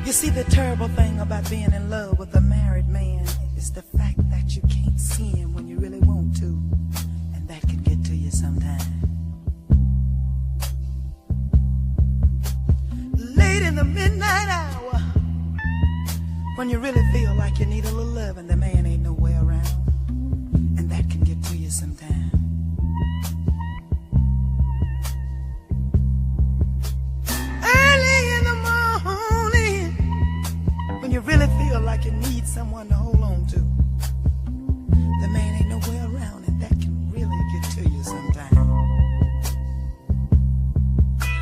You see, the terrible thing about being in love with a married man is the fact that you can't see him when you really want to, and that can get to you sometimes. Late in the midnight hour, when you really feel like you need a little love and the man ain't nowhere around, and that can get to you sometimes. You really feel like you need someone to hold on to. The man ain't nowhere around, and that can really get to you sometimes.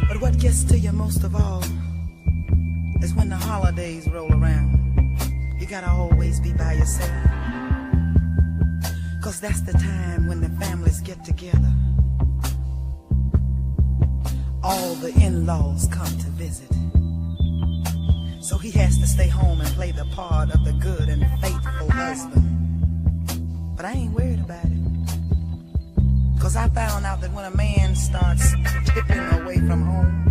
But what gets to you most of all is when the holidays roll around. You gotta always be by yourself, 'cause that's the time when the families get together. All the in-laws come to visit. So he has to stay home and play the part of the good and faithful husband. But I ain't worried about it, 'cause I found out that when a man starts tipping away from home,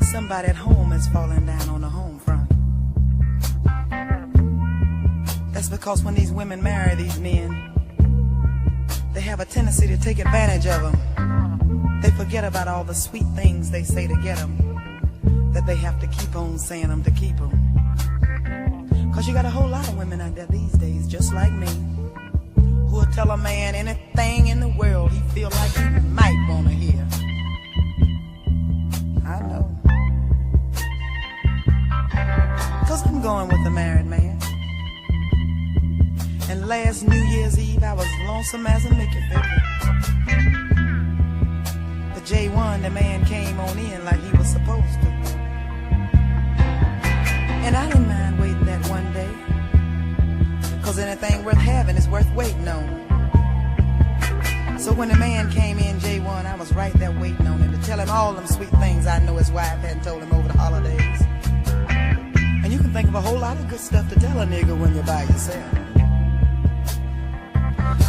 somebody at home is falling down on the home front. That's because when these women marry these men, they have a tendency to take advantage of them. They forget about all the sweet things they say to get them, that they have to keep on saying them to keep them. 'Cause you got a whole lot of women out there these days, just like me, who will tell a man anything in the world he feel like he might want to hear. I know, 'cause I'm going with a married man. And last New Year's Eve I was lonesome as a Mickey figure. But J1, the man came on in like he was supposed to. And I didn't mind waiting that one day, 'cause anything worth having is worth waiting on. So when the man came in, J1, I was right there waiting on him to tell him all them sweet things I know his wife hadn't told him over the holidays. And you can think of a whole lot of good stuff to tell a nigga when you're by yourself.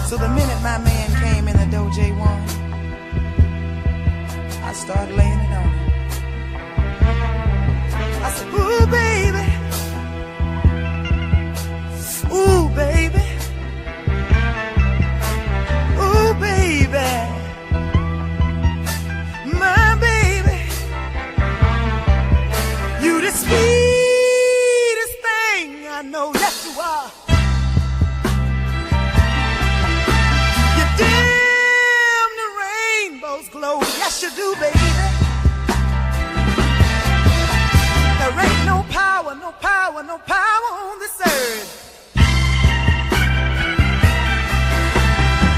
So the minute my man came in the door, J1, I started laying it on him. I said, ooh, baby. Ooh, baby. Ooh, baby. My baby. You the sweetest thing I know. Yes, you are. You dim the rainbow's glow. Yes, you do, baby. There ain't no power, no power, no power on this earth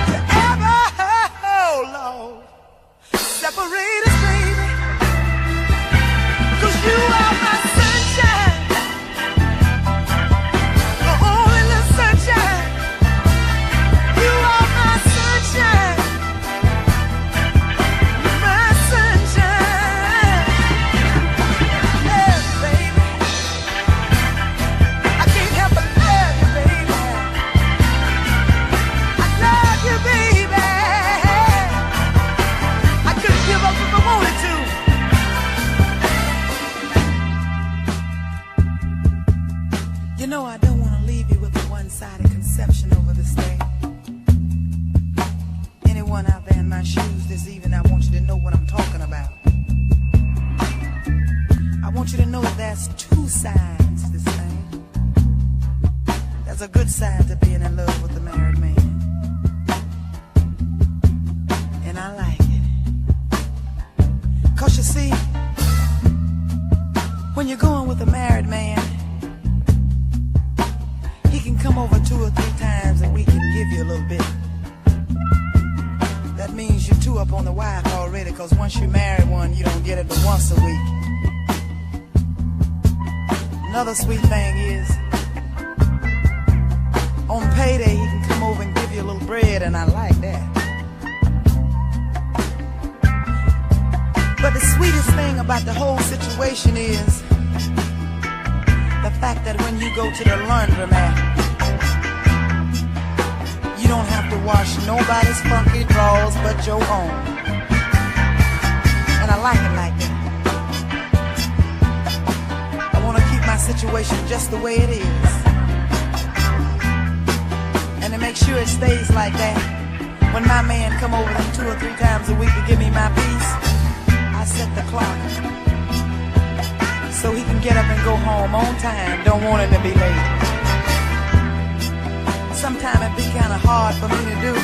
to ever, oh Lord, separate us, baby. 'Cause you are my sunshine, the only little sunshine. You are my sunshine, my sunshine. Yeah, baby, I can't help but love you, baby. I love you, baby. I couldn't give up if I wanted to. You know, I don't want to leave you with a one-sided conception over this thing. Anyone out there in my shoes this evening, I want you to know what I'm talking about. I want you to know that there's two sides to this thing. There's a good side to being in love with a married man, and I like it. 'Cause you see, when you're going with a married man, he can come over 2 or 3 times and we can give you a little bit. That means you're 2 up on the wife already, 'cause once you marry one, you don't get it but once a week. Another sweet thing is, on payday he can come over and give you a little bread, and I like that. But the sweetest thing about the whole situation is the fact that when you go to the laundromat, you don't have to wash nobody's funky drawers but your own. And I like it like that. situation just the way it is, and to make sure it stays like that, when my man come over them 2 or 3 times a week to give me my piece, I set the clock so he can get up and go home on time. Don't want him to be late. Sometimes it be kind of hard for me to do,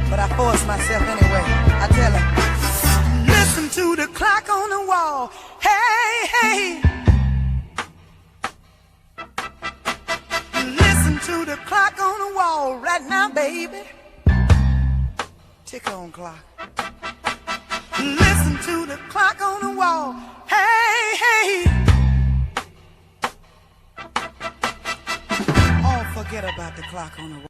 but I force myself anyway. I tell him, listen to the clock on the wall. Hey, hey. Listen to the clock on the wall right now, baby. Tick on clock. Listen to the clock on the wall. Hey, hey. Oh, forget about the clock on the